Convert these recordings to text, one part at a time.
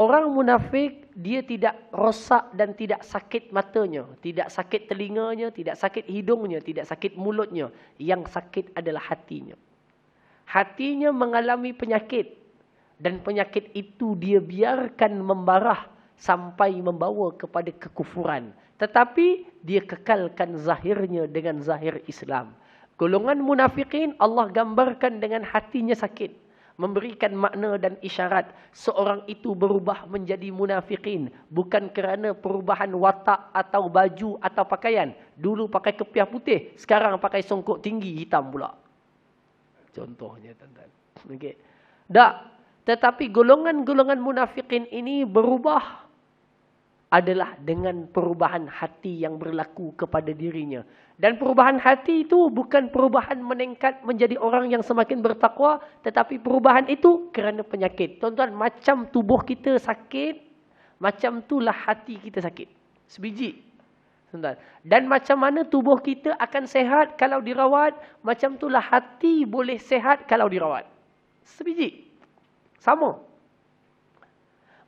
Orang munafik, dia tidak rosak dan tidak sakit matanya, tidak sakit telinganya, tidak sakit hidungnya, tidak sakit mulutnya. Yang sakit adalah hatinya. Hatinya mengalami penyakit. Dan penyakit itu dia biarkan membarah sampai membawa kepada kekufuran. Tetapi dia kekalkan zahirnya dengan zahir Islam. Golongan munafikin Allah gambarkan dengan hatinya sakit. Memberikan makna dan isyarat seorang itu berubah menjadi munafikin. Bukan kerana perubahan watak atau baju atau pakaian. Dulu pakai kepiah putih, sekarang pakai songkok tinggi hitam pula. Contohnya, tuan-tuan. Okey. Tak. Tetapi golongan-golongan munafikin ini berubah adalah dengan perubahan hati yang berlaku kepada dirinya. Dan perubahan hati itu bukan perubahan meningkat menjadi orang yang semakin bertakwa, tetapi perubahan itu kerana penyakit. Tuan-tuan, macam tubuh kita sakit, macam itulah hati kita sakit. Sebiji. Tuan-tuan. Dan macam mana tubuh kita akan sehat kalau dirawat, macam itulah hati boleh sehat kalau dirawat. Sebiji. Sama.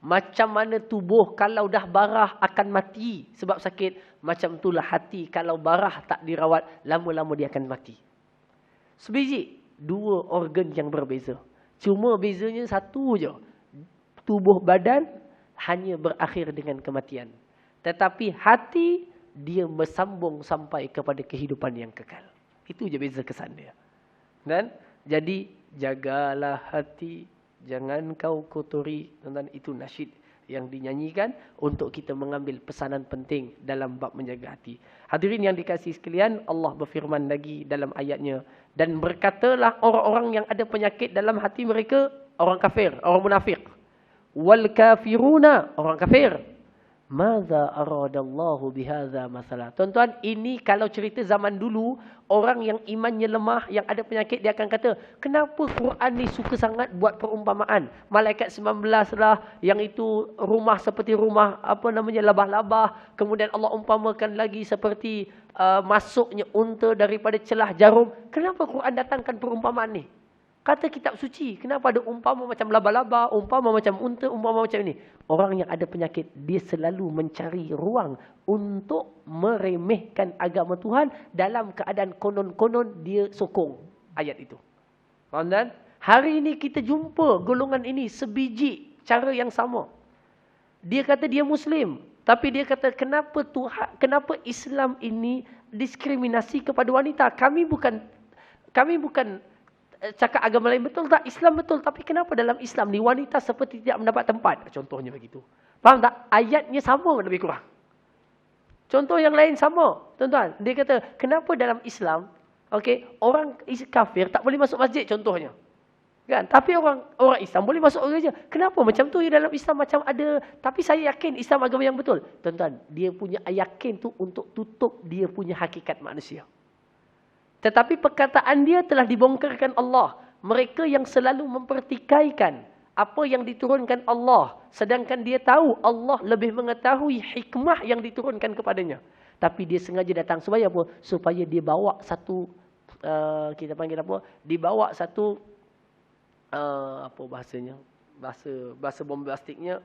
Macam mana tubuh kalau dah barah akan mati sebab sakit. Macam itulah hati kalau barah tak dirawat, lama-lama dia akan mati. Sebiji. Dua organ yang berbeza. Cuma bezanya satu je. Tubuh badan hanya berakhir dengan kematian. Tetapi hati dia bersambung sampai kepada kehidupan yang kekal. Itu je beza kesan dia. Dan jadi jagalah hati, jangan kau kotori. Dan itu nasyid yang dinyanyikan untuk kita mengambil pesanan penting dalam bab menjaga hati. Hadirin yang dikasihi sekalian, Allah berfirman lagi dalam ayatnya. Dan berkatalah orang-orang yang ada penyakit dalam hati mereka, orang kafir, orang munafik. Wal kafiruna, orang kafir. Maza aradallahu bihadza masalah. Tuan-tuan, ini kalau cerita zaman dulu, orang yang imannya lemah, yang ada penyakit, dia akan kata, kenapa Quran ni suka sangat buat perumpamaan? Malaikat 19 lah, yang itu rumah seperti rumah, labah-labah. Kemudian Allah umpamakan lagi seperti masuknya unta daripada celah jarum. Kenapa Quran datangkan perumpamaan ni? Kata kitab suci, kenapa ada umpama macam laba-laba, umpama macam unta, umpama macam ini? Orang yang ada penyakit, dia selalu mencari ruang untuk meremehkan agama Tuhan dalam keadaan konon-konon dia sokong ayat itu. Faham tak? Hari ini kita jumpa golongan ini sebiji cara yang sama. Dia kata dia Muslim, tapi dia kata kenapa Islam ini diskriminasi kepada wanita? Kami bukan cakap agama lain betul tak? Islam betul. Tapi kenapa dalam Islam ni wanita seperti tidak mendapat tempat? Contohnya begitu. Faham tak? Ayatnya sama lebih kurang. Contoh yang lain sama. Tuan-tuan, dia kata, kenapa dalam Islam, orang kafir tak boleh masuk masjid contohnya. Kan? Tapi orang Islam boleh masuk gereja. Kenapa? Macam tu dalam Islam macam ada. Tapi saya yakin Islam agama yang betul. Tuan-tuan, dia punya yakin tu untuk tutup dia punya hakikat manusia. Tetapi perkataan dia telah dibongkarkan Allah. Mereka yang selalu mempertikaikan apa yang diturunkan Allah. Sedangkan dia tahu Allah lebih mengetahui hikmah yang diturunkan kepadanya. Tapi dia sengaja datang. Supaya apa? Supaya dia bawa satu, kita panggil apa? Dibawa satu, apa bahasanya? Bahasa bombastiknya.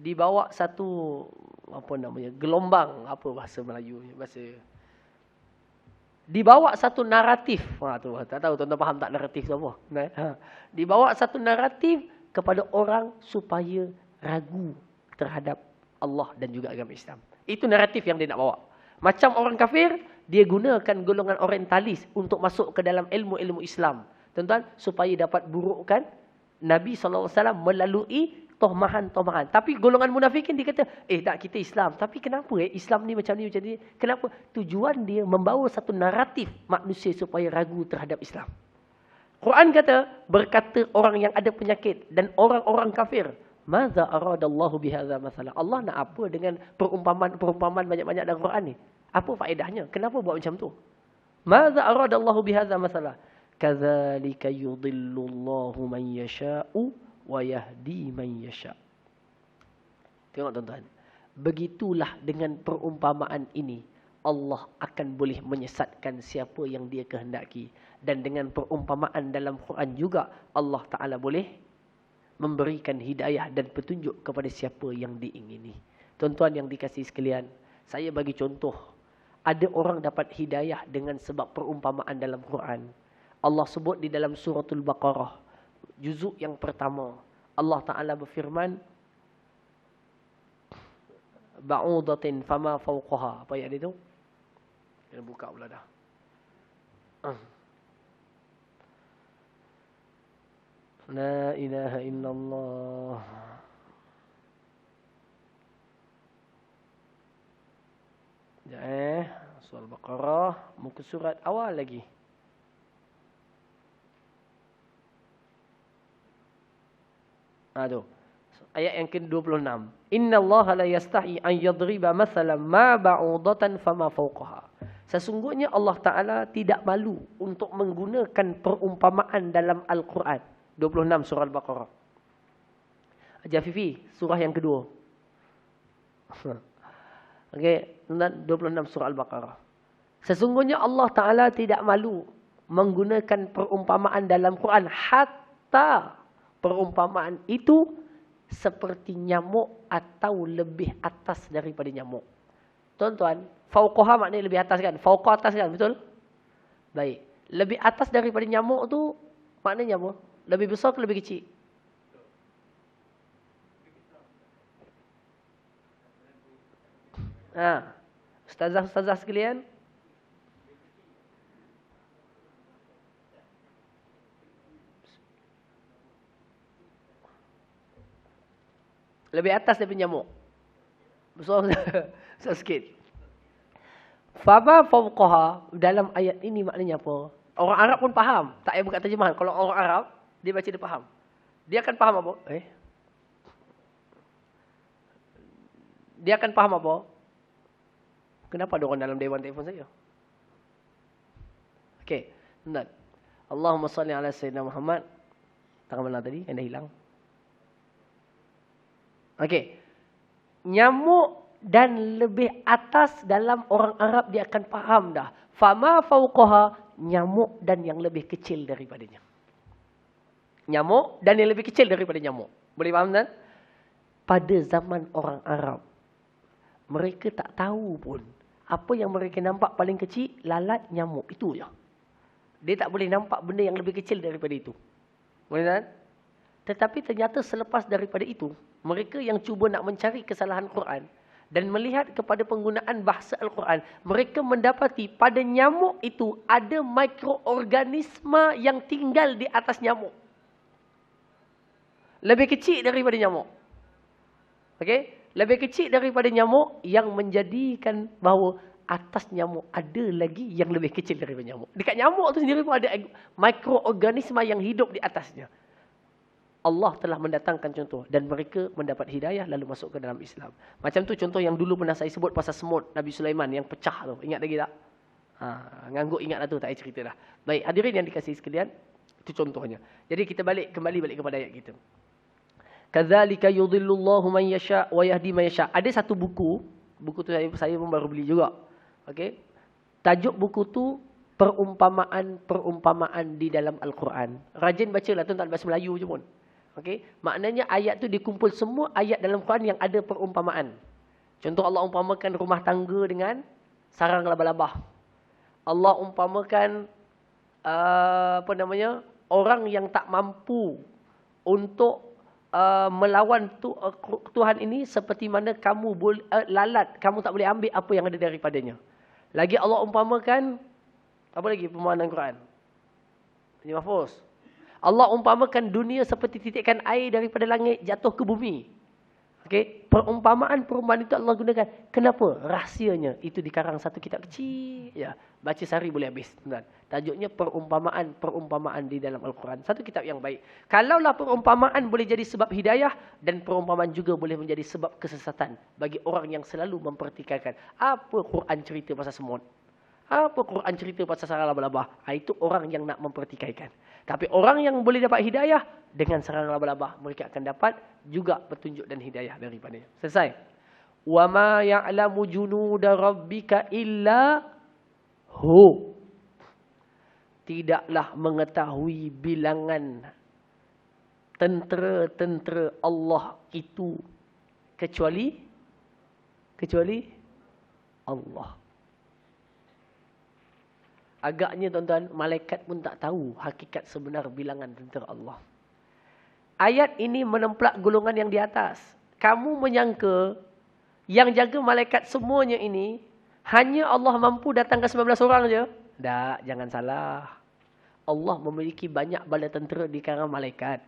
Dibawa satu gelombang, apa bahasa Melayunya, dibawa satu naratif. Tak tahu tuan-tuan faham tak naratif tu apa? Dibawa satu naratif kepada orang supaya ragu terhadap Allah dan juga agama Islam. Itu naratif yang dia nak bawa. Macam orang kafir, dia gunakan golongan orientalis untuk masuk ke dalam ilmu-ilmu Islam. Tuan-tuan, supaya dapat burukkan Nabi SAW melalui tohmahan-tohmahan. Tapi golongan munafikin dia kata, tak, kita Islam. Tapi kenapa Islam ni macam ni, macam ni? Kenapa? Tujuan dia membawa satu naratif manusia supaya ragu terhadap Islam. Quran kata, berkata orang yang ada penyakit dan orang-orang kafir. Maza aradallahu bihadza masalah. Allah nak apa dengan perumpamaan banyak-banyak dalam Quran ni? Apa faedahnya? Kenapa buat macam tu? Maza aradallahu bihadza masalah. Kadzalika yudhillullahu man yasha'u wa yahdi man yasha. Tengok tuan-tuan. Begitulah dengan perumpamaan ini. Allah akan boleh menyesatkan siapa yang dia kehendaki. Dan dengan perumpamaan dalam Quran juga, Allah Ta'ala boleh memberikan hidayah dan petunjuk kepada siapa yang diingini. Tuan-tuan yang dikasihi sekalian, saya bagi contoh. Ada orang dapat hidayah dengan sebab perumpamaan dalam Quran. Allah sebut di dalam suratul Baqarah, juzuk yang pertama. Allah Ta'ala berfirman, ba'udatin fama fawqaha. Apa ayat itu? Kena buka pula dah. La ilaha illallah. Sekejap Surah Al-Baqarah. Muka surat awal lagi. Tu. Ayat yang ke-26. Inna Allah la yastahi an yadriba mathalan ma ba'udatan fama fawqaha. Sesungguhnya Allah Ta'ala tidak malu untuk menggunakan perumpamaan dalam Al-Quran. 26 surah Al-Baqarah. Haji Afifi, surah yang kedua. Okey, 26 surah Al-Baqarah. Sesungguhnya Allah Ta'ala tidak malu menggunakan perumpamaan dalam Quran. Hatta perumpamaan itu seperti nyamuk atau lebih atas daripada nyamuk. Tuan-tuan, fauqaha maknanya lebih atas kan? Fauqah atas kan? Betul? Baik. Lebih atas daripada nyamuk tu maknanya apa? Lebih besar ke lebih kecil? Ustazah-ustazah sekalian. Lebih atas daripada nyamuk. Besar sikit. Fama fawqaha dalam ayat ini maknanya apa? Orang Arab pun faham. Tak payah buka terjemahan. Kalau orang Arab, dia baca dia faham. Dia akan faham apa? Dia akan faham apa? Kenapa ada orang dalam dewan telefon saya? Okey, benar. Allahumma salli ala Sayyidina Muhammad. Tangan mana tadi? Yang dah hilang. Okey. Nyamuk dan lebih atas dalam orang Arab dia akan faham dah. Fama fauqaha, nyamuk dan yang lebih kecil daripadanya. Nyamuk dan yang lebih kecil daripada nyamuk. Boleh faham tak? Pada zaman orang Arab, mereka tak tahu pun. Apa yang mereka nampak paling kecil, lalat, nyamuk. Itu je. Dia tak boleh nampak benda yang lebih kecil daripada itu. Boleh tak? Tetapi ternyata selepas daripada itu, mereka yang cuba nak mencari kesalahan Quran dan melihat kepada penggunaan bahasa Al-Quran, mereka mendapati pada nyamuk itu ada mikroorganisma yang tinggal di atas nyamuk. Lebih kecil daripada nyamuk. Okey? Lebih kecil daripada nyamuk yang menjadikan bahawa atas nyamuk ada lagi yang lebih kecil daripada nyamuk. Dekat nyamuk tu sendiri pun ada mikroorganisma yang hidup di atasnya. Allah telah mendatangkan contoh dan mereka mendapat hidayah lalu masuk ke dalam Islam. Macam tu contoh yang dulu pernah saya sebut pasal semut Nabi Sulaiman yang pecah tu. Ingat lagi tak? Ngangguk ingatlah tu, tak payah cerita dah. Baik, hadirin yang dikasihi sekalian, itu contohnya. Jadi kita kembali kepada ayat kita. Kadzalika yudhillullahu man yasha wa yahdi man yasha. Ada satu buku tu saya pun baru beli juga. Okey. Tajuk buku tu perumpamaan di dalam Al-Quran. Rajin bacalah, tuan-tuan, bahasa Melayu je pun. Okey, maknanya ayat tu dikumpul semua ayat dalam Quran yang ada perumpamaan. Contoh Allah umpamakan rumah tangga dengan sarang laba-laba. Allah umpamakan orang yang tak mampu untuk melawan Tuhan ini seperti mana kamu lalat, kamu tak boleh ambil apa yang ada daripadanya. Lagi Allah umpamakan apa lagi perumpamaan Quran? Ini Mahfuz. Allah umpamakan dunia seperti titikan air daripada langit jatuh ke bumi. Okey, perumpamaan itu Allah gunakan. Kenapa? Rahsianya itu dikarang satu kitab kecil. Ya, baca sehari boleh habis, tuan. Tajuknya perumpamaan di dalam Al-Quran. Satu kitab yang baik. Kalaulah perumpamaan boleh jadi sebab hidayah dan perumpamaan juga boleh menjadi sebab kesesatan bagi orang yang selalu mempertikaikan. Apa Quran cerita pasal semut? Apa Quran cerita pasal sarang laba-laba? Itu orang yang nak mempertikaikan. Tapi orang yang boleh dapat hidayah dengan sarang laba-laba, mereka akan dapat juga petunjuk dan hidayah daripadanya. Selesai. Wa ma ya'lamu junuda rabbika illa hu. Tidaklah mengetahui bilangan tentera-tentera Allah itu kecuali Allah. Agaknya tuan-tuan, malaikat pun tak tahu hakikat sebenar bilangan tentera Allah. Ayat ini menemplak golongan yang di atas. Kamu menyangka yang jaga malaikat semuanya ini hanya Allah mampu datangkan 19 orang je? Tak, jangan salah. Allah memiliki banyak bala tentera di kalangan malaikat.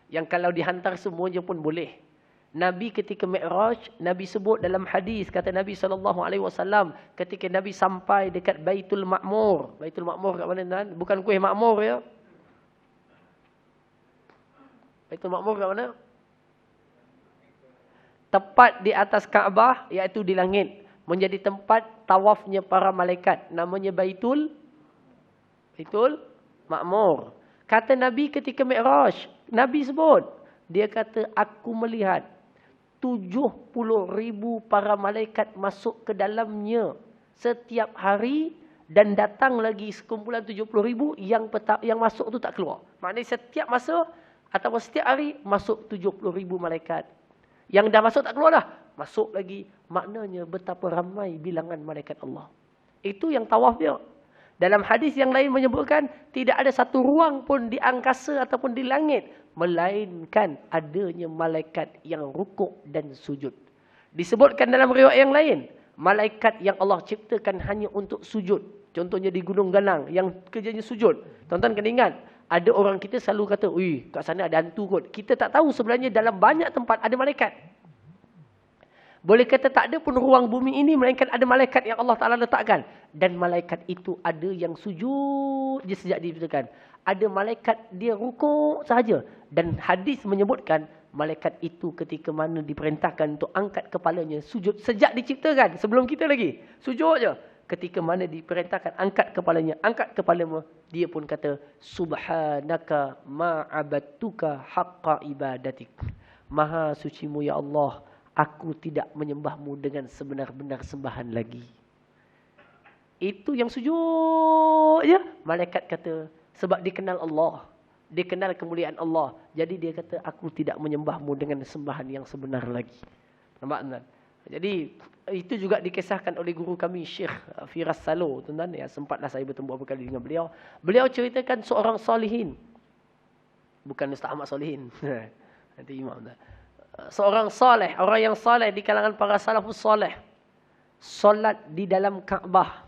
Yang kalau dihantar semuanya pun boleh. Nabi ketika Mi'raj, Nabi sebut dalam hadis, kata Nabi SAW, ketika Nabi sampai dekat Baitul Ma'mur. Baitul Ma'mur kat mana tuan? Bukan kuih makmur ya. Baitul Ma'mur kat mana? Tepat di atas Kaabah, iaitu di langit. Menjadi tempat tawafnya para malaikat. Namanya Baitul Ma'mur. Kata Nabi ketika Mi'raj, Nabi sebut, dia kata, aku melihat 70,000 para malaikat masuk ke dalamnya setiap hari dan datang lagi sekumpulan 70,000 yang masuk tu tak keluar. Maknanya setiap masa ataupun setiap hari masuk 70,000 malaikat. Yang dah masuk tak keluar dah, masuk lagi. Maknanya betapa ramai bilangan malaikat Allah. Itu yang tawaf dia. Dalam hadis yang lain menyebutkan tidak ada satu ruang pun di angkasa ataupun di langit melainkan adanya malaikat yang rukuk dan sujud. Disebutkan dalam riwayat yang lain, malaikat yang Allah ciptakan hanya untuk sujud. Contohnya di Gunung Ganang yang kerjanya sujud. Tuan-tuan kena ingat, ada orang kita selalu kata, "Ui, kat sana ada hantu kot." Kita tak tahu sebenarnya dalam banyak tempat ada malaikat. Boleh kata tak ada pun ruang bumi ini melainkan ada malaikat yang Allah Ta'ala letakkan. Dan malaikat itu ada yang sujud je sejak diciptakan. Ada malaikat dia rukuk sahaja. Dan hadis menyebutkan malaikat itu ketika mana diperintahkan untuk angkat kepalanya sujud sejak diciptakan. Sebelum kita lagi. Sujud je. Ketika mana diperintahkan angkat kepalanya. Angkat kepalanya. Dia pun kata, Subhanaka ma'abadtuka haqqa ibadatik. Maha sucimu ya Allah. Aku tidak menyembahmu dengan sebenar-benar sembahan lagi. Itu yang sujud ya. Malaikat kata, sebab dia kenal Allah. Dia kenal kemuliaan Allah. Jadi dia kata, aku tidak menyembahmu dengan sembahan yang sebenar lagi. Nampak tuan? Jadi, itu juga dikisahkan oleh guru kami, Syekh Firas Salo. Tuan-tuan, ya, sempatlah saya bertemu beberapa kali dengan beliau. Beliau ceritakan seorang solihin. Bukan Ustaz Ahmad Solihin. Nanti imam tuan. Seorang soleh, orang yang soleh di kalangan para salafus soleh. Solat di dalam Kaabah.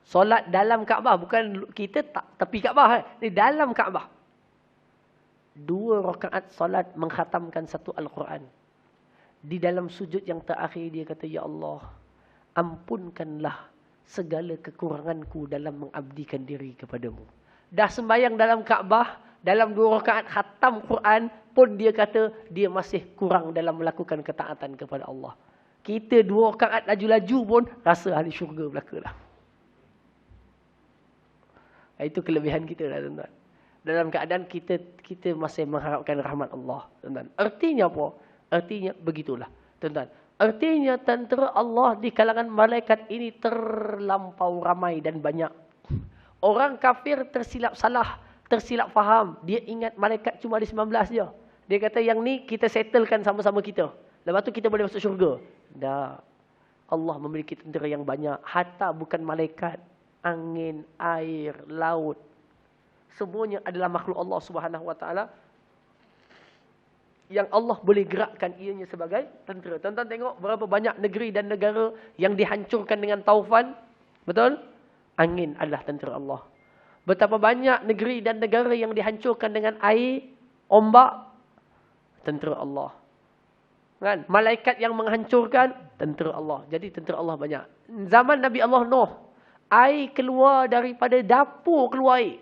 Solat dalam Kaabah. Bukan kita tak tepi Kaabah. Di dalam Kaabah. 2 rakaat solat mengkhatamkan satu Al-Quran. Di dalam sujud yang terakhir dia kata, Ya Allah, ampunkanlah segala kekuranganku dalam mengabdikan diri kepadamu. Dah sembahyang dalam Kaabah. Dalam 2 rakaat khatam Quran pun dia kata dia masih kurang dalam melakukan ketaatan kepada Allah. Kita 2 rakaat laju-laju pun rasa ahli syurga belaka lah. Itu kelebihan kita lah tuan-tuan. Dalam keadaan kita masih mengharapkan rahmat Allah. Tuan-tuan. Artinya apa? Artinya begitulah. Tuan-tuan. Artinya tentera Allah di kalangan malaikat ini terlampau ramai dan banyak. Orang kafir tersilap salah. Tersilap faham. Dia ingat malaikat cuma ada 19 je. Dia kata yang ni kita settlekan sama-sama kita. Lepas tu kita boleh masuk syurga. Tak. Allah memiliki tentera yang banyak. Hatta bukan malaikat. Angin, air, laut. Semuanya adalah makhluk Allah Subhanahu Wa Taala. Yang Allah boleh gerakkan ianya sebagai tentera. Tuan-tuan tengok berapa banyak negeri dan negara yang dihancurkan dengan taufan. Betul? Angin adalah tentera Allah. Betapa banyak negeri dan negara yang dihancurkan dengan air, ombak, tentera Allah. Kan? Malaikat yang menghancurkan, tentera Allah. Jadi tentera Allah banyak. Zaman Nabi Allah Nuh, air keluar daripada dapur keluar air.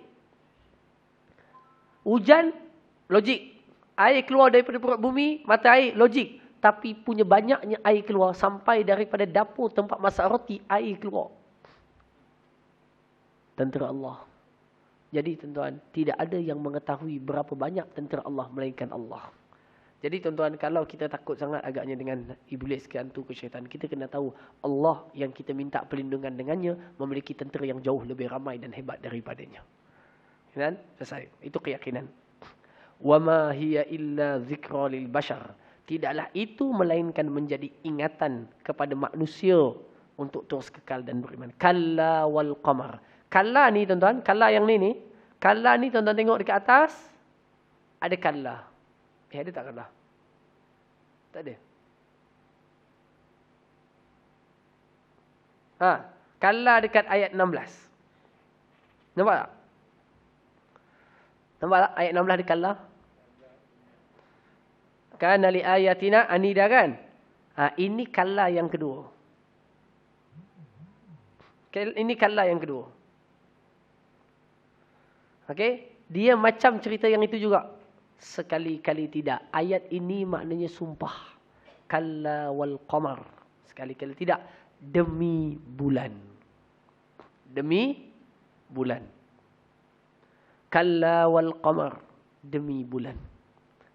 Hujan, logik. Air keluar daripada perut bumi, mata air, logik. Tapi punya banyaknya air keluar sampai daripada dapur tempat masak roti, air keluar. Tentera Allah. Jadi tuan-tuan, tidak ada yang mengetahui berapa banyak tentera Allah melainkan Allah. Jadi tuan-tuan, kalau kita takut sangat agaknya dengan iblis, ke hantu, ke syaitan, kita kena tahu Allah yang kita minta perlindungan dengannya memiliki tentera yang jauh lebih ramai dan hebat daripadanya. Kan? Selesai. Itu keyakinan. Wa ma hiya illa dzikra lil bashar. Tidaklah itu melainkan menjadi ingatan kepada manusia untuk terus kekal dan beriman. Kalla wal qamar. Kalla ni tuan-tuan, kalla yang ni. Kalla ni tuan-tuan tengok dekat atas. Ada kalla. Ada tak kalla? Tak ada. Kalla dekat ayat 16. Nampak tak? Nampak tak? Ayat 16 ada kalla. Kana li ayatina anida kan? Ini kalla yang kedua. Ini kalla yang kedua. Okey? Dia macam cerita yang itu juga. Sekali-kali tidak. Ayat ini maknanya sumpah. Kalla wal qamar. Sekali-kali tidak. Demi bulan. Demi bulan. Kalla wal qamar. Demi bulan.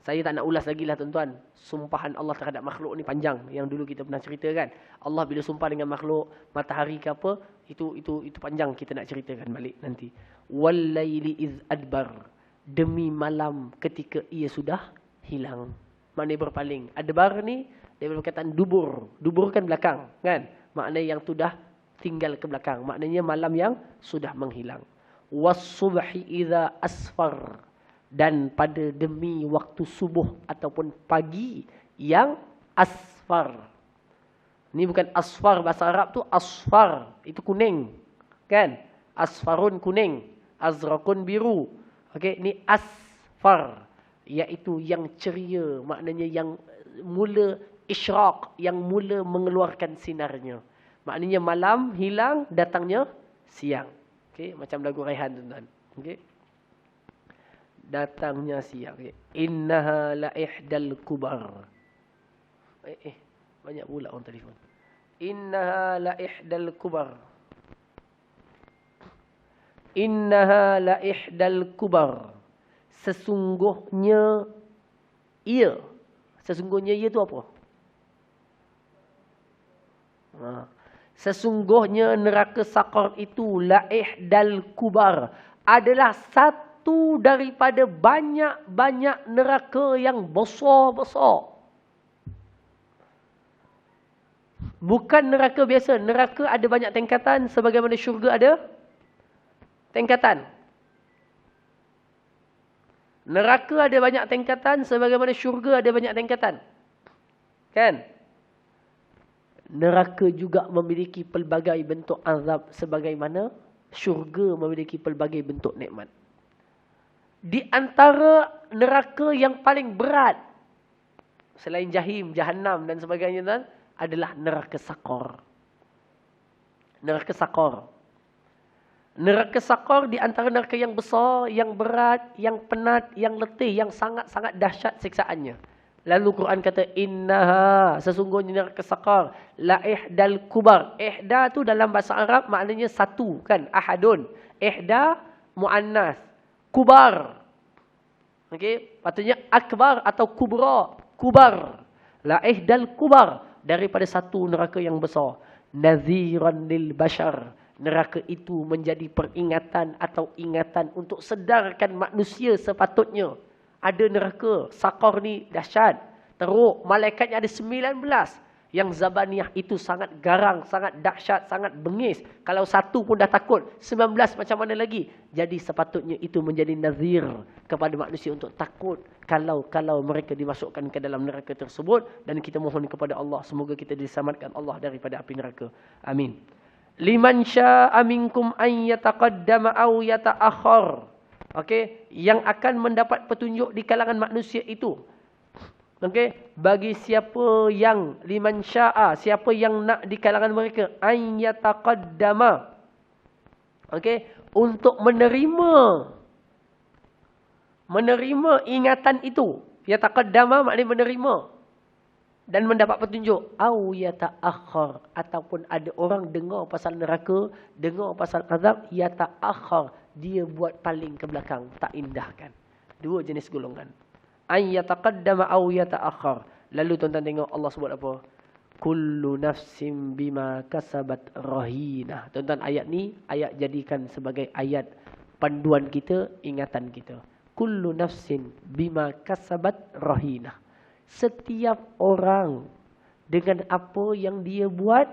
Saya tak nak ulas lagi lah tuan-tuan. Sumpahan Allah terhadap makhluk ni panjang. Yang dulu kita pernah cerita kan. Allah bila sumpah dengan makhluk matahari ke apa. Itu panjang kita nak ceritakan balik nanti. Wallaili iz adbar. Demi malam ketika ia sudah hilang. Maknanya berpaling. Adbar ni daripada perkataan dubur. Dubur kan belakang kan. Maknanya yang sudah tinggal ke belakang. Maknanya malam yang sudah menghilang. Was-subhi idza asfar. Dan pada demi waktu subuh ataupun pagi yang asfar. Ini bukan asfar bahasa Arab tu, asfar itu kuning. Kan? Asfarun kuning, azrakun biru. Okey, ini asfar iaitu yang ceria, maknanya yang mula isyraq, yang mula mengeluarkan sinarnya. Maknanya malam hilang, datangnya siang. Okey, macam lagu Raihan tuan-tuan. Okey. Datangnya siang. Innaha la ihdal kubar. Banyak pula orang telefon. Innaha la ihdal kubar. Innaha la ihdal kubar. Sesungguhnya ia. Sesungguhnya ia tu apa? Sesungguhnya neraka Saqar itu la ihdal kubar. Adalah satu daripada banyak-banyak neraka yang besar-besar. Bukan neraka biasa. Neraka ada banyak tingkatan sebagaimana syurga ada tingkatan. Neraka ada banyak tingkatan sebagaimana syurga ada banyak tingkatan. Kan? Neraka juga memiliki pelbagai bentuk azab sebagaimana syurga memiliki pelbagai bentuk nikmat. Di antara neraka yang paling berat selain Jahim, Jahannam dan sebagainya kan, adalah neraka Saqar. Neraka Saqar. Neraka Saqar di antara neraka yang besar, yang berat, yang penat, yang letih, yang sangat-sangat dahsyat siksaannya. Lalu Quran kata innaha, sesungguhnya neraka Saqar la ihdal kubar. Ihda tu dalam bahasa Arab maknanya satu kan, ahadun. Ihda muannas, kubar. Okey, patutnya akbar atau kubra. Kubar. La ihdal kubar, daripada satu neraka yang besar. Naziran lil bashar. Neraka itu menjadi peringatan atau ingatan untuk sedarkan manusia sepatutnya. Ada neraka, Saqar ni dahsyat, teruk, malaikatnya ada 19. Yang Zabaniyah itu sangat garang, sangat dahsyat, sangat bengis. Kalau satu pun dah takut, 19 macam mana lagi? Jadi sepatutnya itu menjadi nazir kepada manusia untuk takut kalau mereka dimasukkan ke dalam neraka tersebut. Dan kita mohon kepada Allah, semoga kita diselamatkan Allah daripada api neraka. Amin. Liman syaa minkum an yataqaddama aw yata'akhkhar. Okey, yang akan mendapat petunjuk di kalangan manusia itu. Okey, bagi siapa yang liman syaa, siapa yang nak di kalangan mereka an yataqaddama. Okey, untuk menerima ingatan itu. Yataqaddama maknanya menerima dan mendapat petunjuk. Au yata'akhkhar, ataupun ada orang dengar pasal neraka, dengar pasal azab, yata'akhkhar, dia buat paling ke belakang, tak indahkan. Dua jenis golongan. an yataqaddama aw yata'akhkhar. Lalu tuan-tuan tengok Allah sebut apa? Kullu nafsin bima kasabat rahina. Tuan-tuan, ayat ni ayat jadikan sebagai ayat panduan kita, ingatan kita. Kullu nafsin bima kasabat rahina. Setiap orang dengan apa yang dia buat,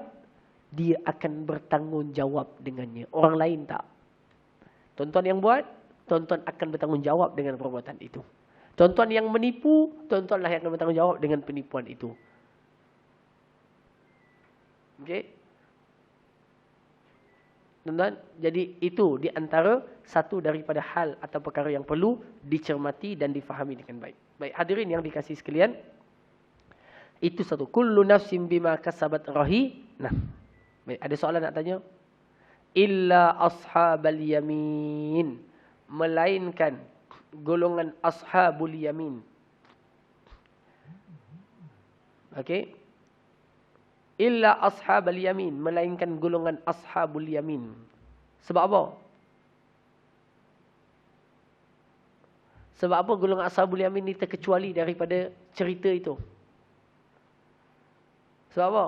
dia akan bertanggungjawab dengannya. Orang lain tak. Tuan-tuan yang buat, tuan-tuan akan bertanggungjawab dengan perbuatan itu. Tuan-tuan yang menipu, tuan-tuanlah yang akan bertanggungjawab dengan penipuan itu. Okey. Tuan-tuan, jadi itu di antara satu daripada hal atau perkara yang perlu dicermati dan difahami dengan baik. Baik, hadirin yang dikasihi sekalian, itu satu. Kullu nafsin bima kasabat rahinah. Baik, ada soalan nak tanya? Illa ashabal yamin, melainkan golongan ashabul yamin. Okey. Illa ashabal yamin, melainkan golongan ashabul yamin. Sebab apa? Sebab apa golongan ashabul yamin ni terkecuali daripada cerita itu? Sebab apa?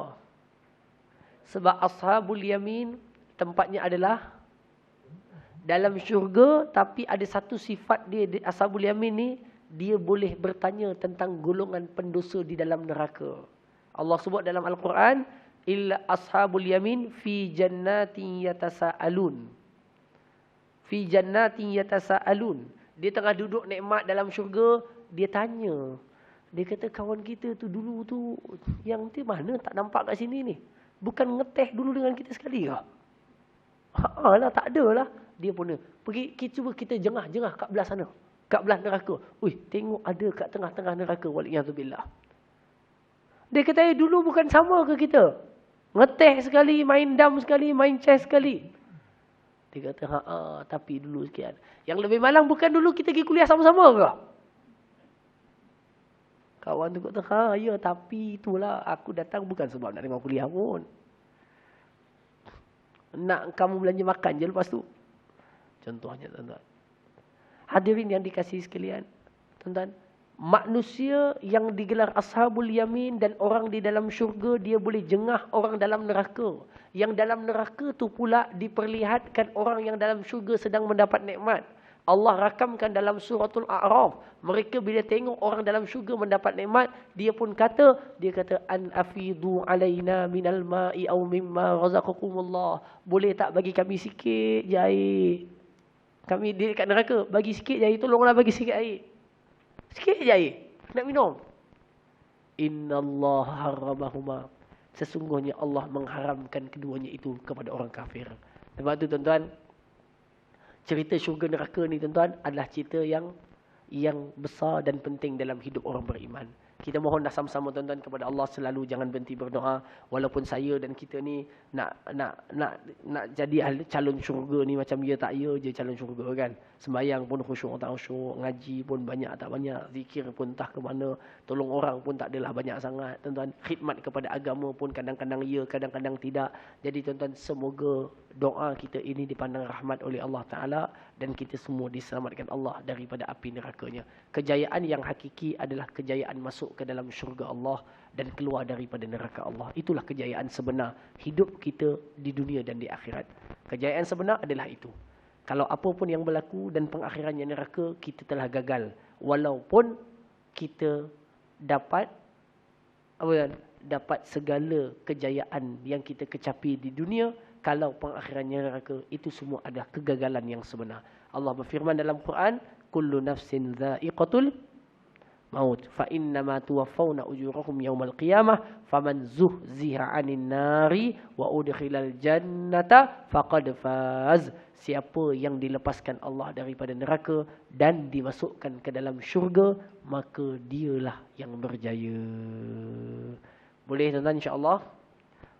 Sebab ashabul yamin tempatnya adalah dalam syurga, tapi ada satu sifat dia, ashabul yamin ni, dia boleh bertanya tentang golongan pendosa di dalam neraka. Allah sebut dalam Al-Quran, illa ashabul yamin fi jannatin yatasaalun. Fi jannatin yatasaalun. Dia tengah duduk nikmat dalam syurga, dia tanya. Dia kata, kawan kita tu dulu tu, yang tu mana tak nampak kat sini ni? Bukan ngeteh dulu dengan kita sekali ke? Lah, tak ada lah. Dia pun pergi, cuba kita jengah-jengah kat belah sana. Kat belah neraka. Ui, tengok ada kat tengah-tengah neraka. Waliyahzubillah. Dia kata, dulu bukan sama ke kita? Ngeteh sekali, main dam sekali, main chess sekali. Dia kata, tapi dulu sekian. Yang lebih malang bukan dulu kita pergi kuliah sama-sama ke? Kawan tu kata, ya, tapi itulah aku datang bukan sebab nak dengar kuliah pun. Nak kamu belanja makan je lepas tu. Contohnya, tuan-tuan. Hadirin yang dikasihi sekalian. Tuan-tuan, manusia yang digelar ashabul yamin dan orang di dalam syurga, dia boleh jengah orang dalam neraka. Yang dalam neraka tu pula diperlihatkan orang yang dalam syurga sedang mendapat nikmat. Allah rakamkan dalam suratul A'raf. Mereka bila tengok orang dalam syurga mendapat nikmat, dia kata an afidu alaina minal ma'i aw mimma razaqakumullah. Boleh tak bagi kami sikit je air? Kami di dekat neraka, bagi sikit je air, tolonglah bagi sikit air. Sikit je air, nak minum. Innallaha harramahuma. Sesungguhnya Allah mengharamkan keduanya itu kepada orang kafir. Sebab tu tuan-tuan, cerita syurga neraka ni tuan-tuan adalah cerita yang besar dan penting dalam hidup orang beriman. Kita mohon sama-sama tuan-tuan kepada Allah selalu jangan berhenti berdoa. Walaupun saya dan kita ni nak jadi calon syurga ni macam ya tak ya je calon syurga kan. Sembahyang pun khusyuk tak khusyuk, ngaji pun banyak tak banyak, zikir pun entah ke mana, tolong orang pun tak adalah banyak sangat tuan-tuan. Khidmat kepada agama pun kadang-kadang ya, kadang-kadang tidak. Jadi tuan-tuan, semoga doa kita ini dipandang rahmat oleh Allah Ta'ala dan kita semua diselamatkan Allah daripada api nerakanya. Kejayaan yang hakiki adalah kejayaan masuk ke dalam syurga Allah dan keluar daripada neraka Allah. Itulah kejayaan sebenar hidup kita di dunia dan di akhirat. Kejayaan sebenar adalah itu. Kalau apa pun yang berlaku dan pengakhirannya neraka, kita telah gagal. Walaupun kita dapat segala kejayaan yang kita kecapi di dunia, kalau pengakhirannya neraka, itu semua adalah kegagalan yang sebenar. Allah berfirman dalam Quran, kullu nafsin dha'iqatul maut fa innama tuwaffawna ujurahum yaumal qiyamah faman zuhziha 'anil nari wa udkhilal jannata faqad faz. Siapa yang dilepaskan Allah daripada neraka dan dimasukkan ke dalam syurga, maka dialah yang berjaya. Boleh tuan-tuan, insya-Allah.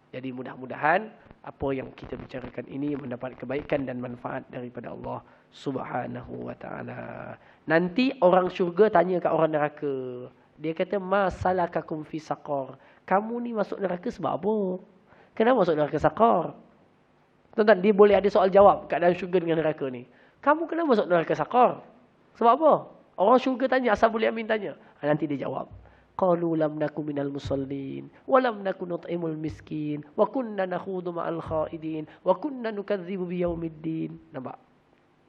Jadi mudah-mudahan apa yang kita bicarakan ini mendapat kebaikan dan manfaat daripada Allah Subhanahu wa taala. Nanti orang syurga tanya kat orang neraka. Dia kata, "Ma salakakum fi saqar?" Kamu ni masuk neraka sebab apa? Kenapa masuk neraka saqar? Tuan-tuan, dia boleh ada soal jawab kat dalam syurga dengan neraka ni. Kamu kenapa masuk neraka saqar? Sebab apa? Orang syurga tanya, Ashabul Yamin tanya. Nanti dia jawab. Qalu lam naku minal musallin, wa lam naku nut'imul miskin, wa kunna nakhudu ma'al khaidin, wa kunna nukadzibu biyaumiddin. Nampak?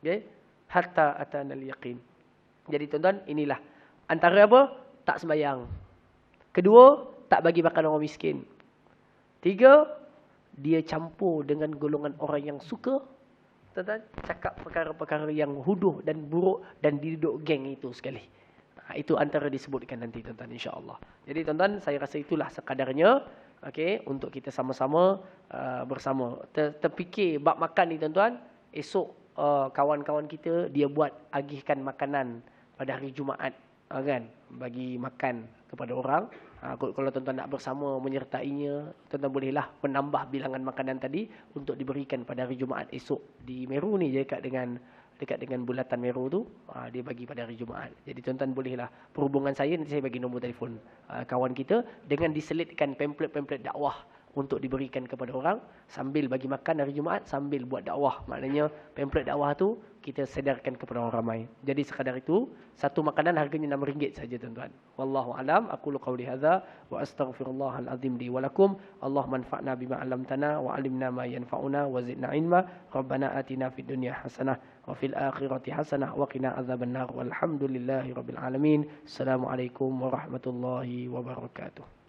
Okay? Hatta atana al-yaqin. Jadi tuan-tuan, inilah. Antara apa? Tak sembahyang. Kedua, tak bagi makan orang miskin. Tiga, dia campur dengan golongan orang yang suka tuan-tuan, cakap perkara-perkara yang huduh dan buruk dan diduduk geng itu sekali. Itu antara disebutkan nanti tuan-tuan, insya-Allah. Jadi tuan-tuan, saya rasa itulah sekadarnya, okey, untuk kita sama-sama bersama terfikir bab makan ni tuan-tuan. Esok kawan-kawan kita dia buat agihkan makanan pada hari Jumaat, kan, bagi makan kepada orang. Kalau tuan-tuan nak bersama menyertainya, tuan-tuan bolehlah menambah bilangan makanan tadi untuk diberikan pada hari Jumaat esok di Meru ni, je dekat dengan bulatan Meru tu, dia bagi pada hari Jumaat. Jadi tuan-tuan bolehlah perhubungan saya, nanti saya bagi nombor telefon kawan kita, dengan diselitkan pamphlet-pamphlet dakwah untuk diberikan kepada orang sambil bagi makan hari Jumaat, sambil buat dakwah. Maknanya pamphlet dakwah tu kita sedarkan kepada orang ramai. Jadi sekadar itu, satu makanan harganya RM6 saja tuan-tuan. Wallahu alam, aqulu qawli hadza wa astaghfirullahal azim li wa lakum. Allah manfa'na bima 'allamtana wa 'allimna ma yanfa'una wa zidna ilma. Rabbana atina fid dunya hasanah wa fil akhirati hasanah wa qina adzabannar. Walhamdulillahi rabbil alamin. Assalamualaikum warahmatullahi wabarakatuh.